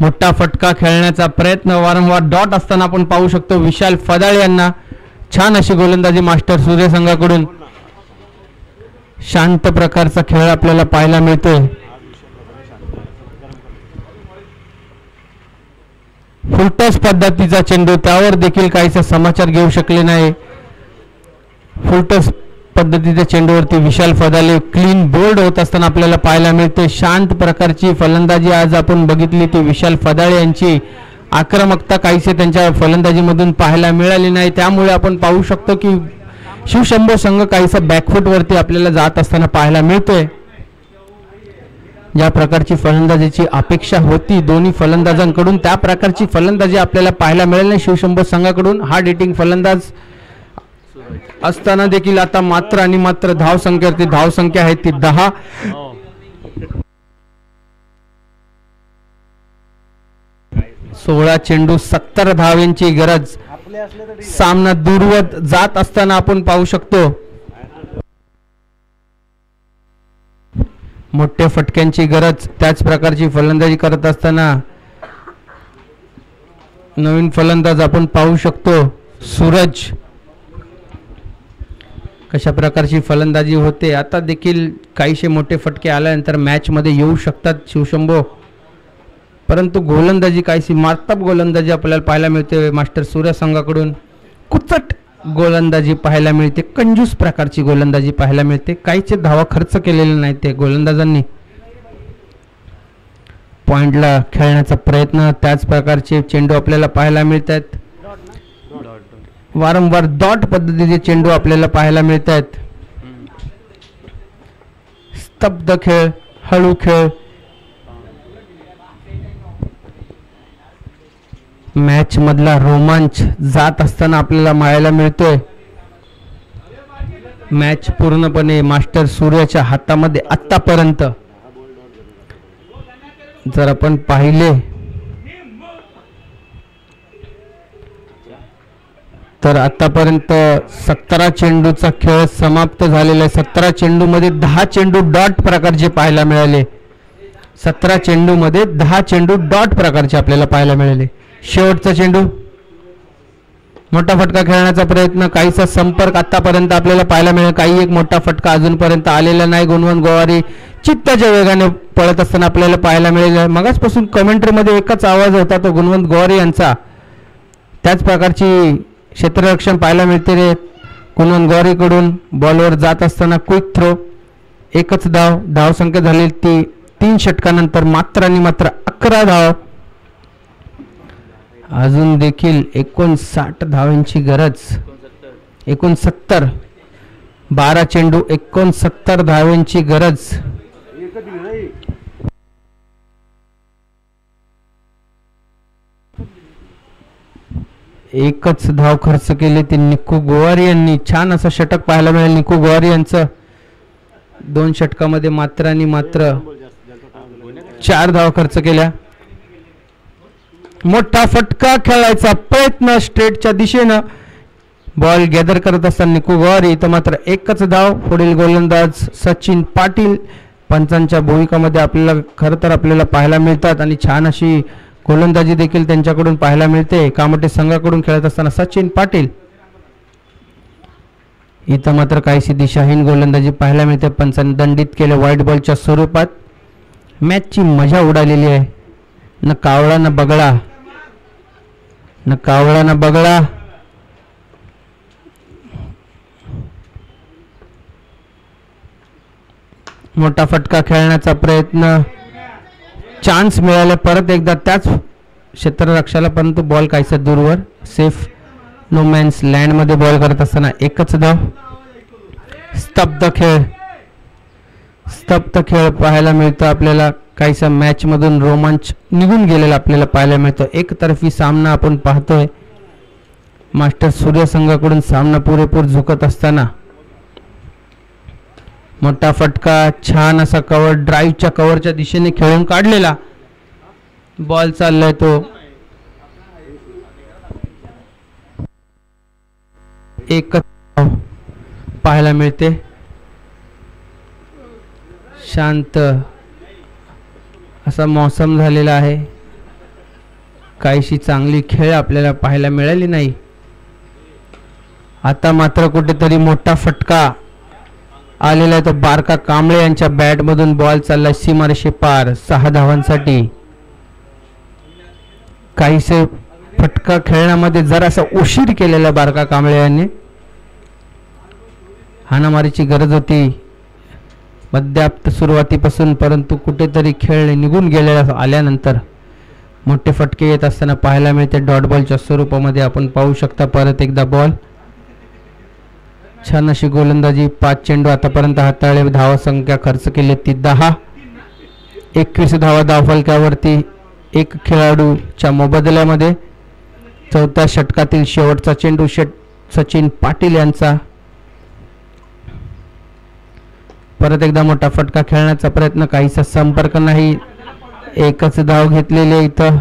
मोठा फटका खेळण्याचा प्रयत्न वारंवार डॉट असताना आपण पाहू शकतो विशाल फदाळे यांना. छान अशी गोलंदाजी मास्टर सूर्य संघाकडून. शांत प्रकारचा खेळ आपल्याला पाहायला मिळतोय. फुलटॉस पद्धतीचा चेंडू त्यावर देखील काहीसा समाचार घेऊ शकले नाही. फुलटॉस पद्धतीच्या चेंडूवरती विशाल फदाले क्लीन बोल्ड होत असताना आपल्याला पाहायला मिळते. शांत प्रकारची फलंदाजी आज आपण बघितली ती विशाल फदाळे यांची. आक्रमकता काहीसे त्यांच्या फलंदाजीमधून पाहायला मिळाली नाही. त्यामुळे आपण पाहू शकतो की शिवशंभो संघ काहीसा बॅकफुटवरती आपल्याला जात असताना पाहायला मिळतोय. ज्या प्रकारची फलंदाजीची अपेक्षा होती दोन्ही फलंदाजांकडून त्या प्रकारची फलंदाजी आपल्याला पाहायला मिळेल नाही शिवशंभो संघाकडून. हार्ड हिटिंग फलंदाज असताना देखील आता मात्र आणि मात्र धावसंख्येवरती धावसंख्या आहे ती 10. 16 चेंडू 70 धावांची गरज. सामना दुर्वत जात असताना आपण पाहू शकतो. मोठ्या फटक्यांची गरज. त्याच प्रकारची फलंदाजी करत असताना नवीन फलंदाज आपण पाहू शकतो सूरज. कशा प्रकारची फलंदाजी होते. आता देखील काहीशे मोठे फटके आल्यानंतर मॅच मध्ये येऊ शकतात शिवशंभो. परंतु गोलंदाजी काहीशी मारताप गोलंदाजी आपल्याला पाहायला मिळते मास्टर सूर्य संघाकडून. कुचट गोलंदाजी पाहायला मिळते. कंजूस प्रकारची गोलंदाजी पाहायला मिळते. काहीचे धावा खर्च केलेले नाही ते गोलंदाजांनी. पॉइंटला खेळण्याचा प्रयत्न. त्याच प्रकारचे चेंडू आपल्याला पाहायला मिळतात. वारंवार डॉट पद्धतीचे चेंडू आपल्याला पाहायला मिळत आहेत. स्तब्ध खेळ, हळू खेळ. मॅच मधला रोमांच जात असताना आपल्याला पाहायला मिळतोय. मॅच पूर्णपणे मास्टर सूर्याच्या हातामध्ये आतापर्यंत जर आपण पाहिले तर आतापर्यंत 17 चेंडूचा खेळ समाप्त झालेला आहे. 17 चेंडू मध्ये 10 चेंडू डॉट प्रकारचे पाहायला मिळाले. 17 चेंडू मध्ये 10 चेंडू डॉट प्रकारचे आपल्याला पाहायला मिळाले. शेवटचा चेंडू मोठा फटका खेळण्याचा प्रयत्न. काहीसा संपर्क आतापर्यंत आपल्याला पाहायला मिळेल. काही एक मोठा फटका अजूनपर्यंत आलेला नाही. गुणवंत गोवारी चित्ताच्या वेगाने पळत असताना आपल्याला पाहायला मिळेल. मगाचपासून कमेंट्री मध्ये एकच आवाज होता तो गुणवंत गोवारी यांचा. त्याच प्रकारची क्षेत्ररक्षण पाहायला मिळते रे कुणन गौरीकडून. बॉलवर जात असताना क्विक थ्रो. एकच धाव. धावसंख्या झाली ती 3 षटकानंतर मात्र आणि मात्र 11 धाव. अजून देखील 59 धावांची गरज. 69. 12 चेंडू 69 धावांची गरज. एकच धाव खर्च केले ते निकू गोवारी यांनी. छान असं षटक पाहायला मिळेल निकू गोवारी यांचं. 2 षटकामध्ये मात्र आणि मात्र 4 धाव खर्च केल्या. मोठा फटका खेळायचा प्रयत्न स्ट्रेटच्या दिशेनं. बॉल गॅदर करत असताना निकू गोवारी. इथं मात्र एकच धाव. पुढील गोलंदाज सचिन पाटील. पंचांच्या भूमिकामध्ये आपल्याला खरं तर आपल्याला पाहायला मिळतात आणि छान अशी गोलंदाजी देखील त्यांच्याकडून पाहायला मिळते. कामोठे संघाकडून खेळत असताना सचिन पाटील. इथं मात्र काहीशी दिशाहीन गोलंदाजी पाहायला मिळते. पंचांनी दंडित केले व्हाईट बॉलच्या स्वरूपात. मॅचची मजा उडालेली आहे. न कावळा न बगळा. न कावळा न बगळा. मोठा फटका खेळण्याचा प्रयत्न. चान्स मिळाला परत एकदा त्याच क्षेत्ररक्षाला, परंतु बॉल काहीसा दूरवर. सेफ नो मॅन्स लँड मध्ये बॉल करत असताना एकच धाव. स्तब्ध खेळ. स्तब्ध खेळ पाहायला मिळतो आपल्याला. काहीसा मॅच मधून रोमांच निघून गेलेला आपल्याला पाहायला मिळतो. एकतर्फी सामना आपण पाहतोय. मास्टर सूर्य संघाकडून सामना पुरेपूर झुकत असताना मोठा फटका. छान असा कव्हर. ड्राईव्हच्या कव्हरच्या दिशेने खेळून काढलेला बॉल चाललाय तो. एकच पाहायला मिळते. शांत असा मौसम झालेला आहे. काहीशी चांगली खेळ आपल्याला पाहायला मिळाली नाही. आता मात्र कुठेतरी मोठा फटका आलेला आहे. तो बारका कांबळे यांच्या बॅट मधून बॉल चालला सीमारेषे पार 6 धावांसाठी. काहीसे फटका खेळण्यामध्ये जरासा उशीर केलेला बारका कांबळे यांनी. हाणामारीची गरज होती अद्याप सुरुवातीपासून, परंतु कुठेतरी खेळ निघून गेलेला आल्यानंतर मोठे फटके येत असताना पाहायला मिळते. डॉट बॉलच्या स्वरूपामध्ये आपण पाहू शकता. परत एकदा बॉल. छान अशी गोलंदाजी. 5 चेंडू आतापर्यंत हाताळले. धावा संख्या खर्च केली ती 10. 21 धावा धावफलकावरती. एक खेळाडूच्या मोबदल्यामध्ये. 4थ्या षटकातील शेवटचा चेंडू सचिन पाटील यांचा. परत एकदा मोठा फटका खेळण्याचा प्रयत्न. काहीसा संपर्क नाही. एकच धाव घेतलेली इथं.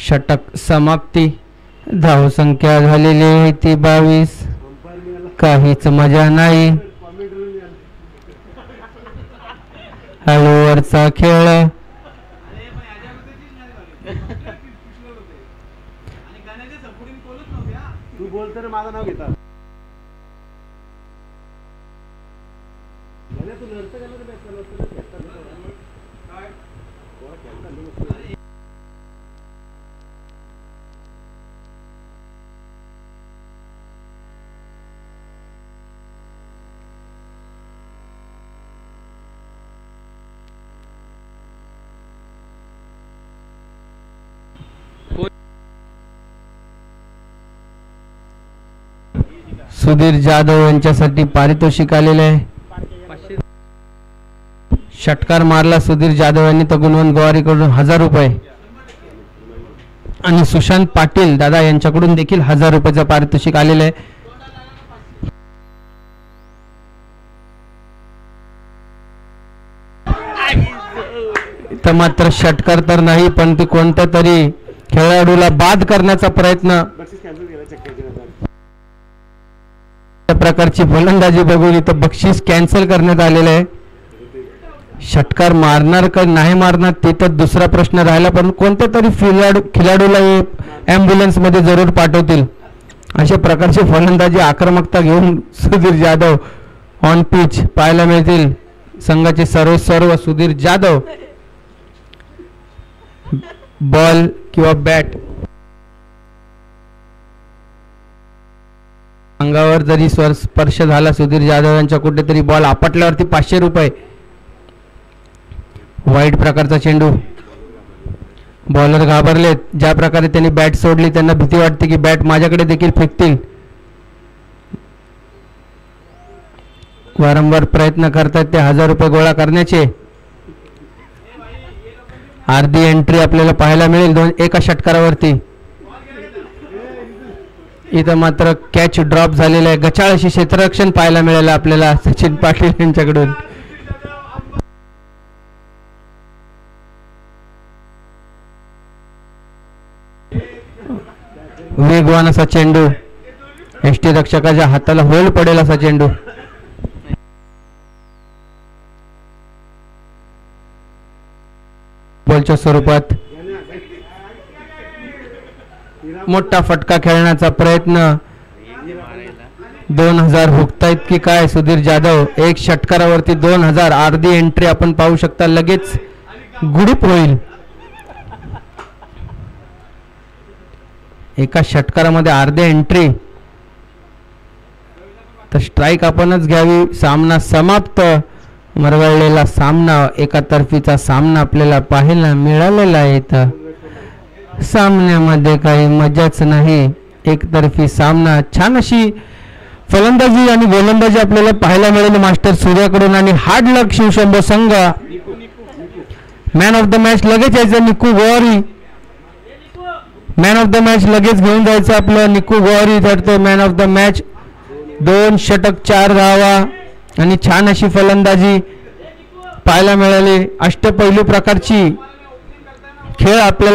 षटक समाप्ती. धावसंख्या झालेली आहे ती 22. काहीच मजा नाही. हळूवरचा खेळ. तू बोलतो माझं नाव घेतात. सुधीर जाधव यांच्यासाठी पारितोषिक आलेले आहे. षटकार मारला सुधीर जाधव यांनी तर गुणवंत गोवारीकडून 1000 रुपये आणि सुशांत पाटील दादा यांच्याकडून देखील 1000 रुपयाचं पारितोषिक आलेलं आहे. तर मात्र षटकार तर नाही, पण ते कोणत्या तरी खेळाडूला बाद करण्याचा प्रयत्न. प्रकारची फलंदाजी बघून इथं बक्षीस कॅन्सल करण्यात आलेलं आहे. षटकार मारणार का नाही मारणार ते तर दुसरा प्रश्न राहिला, पण कोणत्या तरी खिलाडूला ॲम्ब्युलन्स मध्ये जरूर पाठवतील अशा प्रकारची फलंदाजी आक्रमकता घेऊन सुधीर जाधव ऑन पिच पाहायला मिळतील. संघाचे सर्व सुधीर जाधव. बॉल किंवा बॅट. अंगावर जरी स्पर्श झाला सुधीर जाधव यांच्या कुठेतरी बॉल आपटल्यावरती 500 रुपये. वाईट प्रकारचा चेंडू. बॉलर घाबरलेत. ज्या प्रकारे त्यांनी बॅट सोडली त्यांना भीती वाटते की बॅट माझ्याकडे देखील फेकतील. वारंवार प्रयत्न करतात ते 1000 रुपये गोळा करण्याचे. अर्धी एंट्री आपल्याला पाहायला मिळेल एका षटकारावरती. इथं मात्र कॅच ड्रॉप झालेला आहे. गचाळ अशी क्षेत्ररक्षण पाहायला मिळेल आपल्याला सचिन पाटील यांच्याकडून. वेगवान असा चेंडू. यष्टीरक्षकाच्या हाताला होल पडेल असा चेंडू. बॉलच्या स्वरूपात मोठा फटका खेळण्याचा प्रयत्न. 2000 हुकतायत की काय सुधीर जाधव. एक षटकारावरती 2000. अर्धी एंट्री आपण पाहू शकता. लगेच गुडूप होईल. एका षटकारामध्ये अर्धी एंट्री तर स्ट्राईक आपणच घ्यावी. सामना समाप्त. मरवळलेला सामना. एका तर्फीचा सामना आपल्याला पाहायला मिळालेला आहे. इथं सामन्यामध्ये काही मजाच नाही. एकतर्फी सामना. छान अशी फलंदाजी आणि गोलंदाजी आपल्याला पाहायला मिळेल मास्टर सूर्याकडून. आणि हार्ड लक शिवशंभो संघ. मॅन ऑफ द मॅच लगेच यायचं Niku Gowari. Man of the match लगेच घेऊन जायचं आपलं. निकू गोवारी ठरतो मॅन ऑफ द मॅच. 2 षटक 4 धावा आणि छान अशी फलंदाजी पाहायला मिळाली. अष्टपैलू प्रकारची खेळ आपल्याला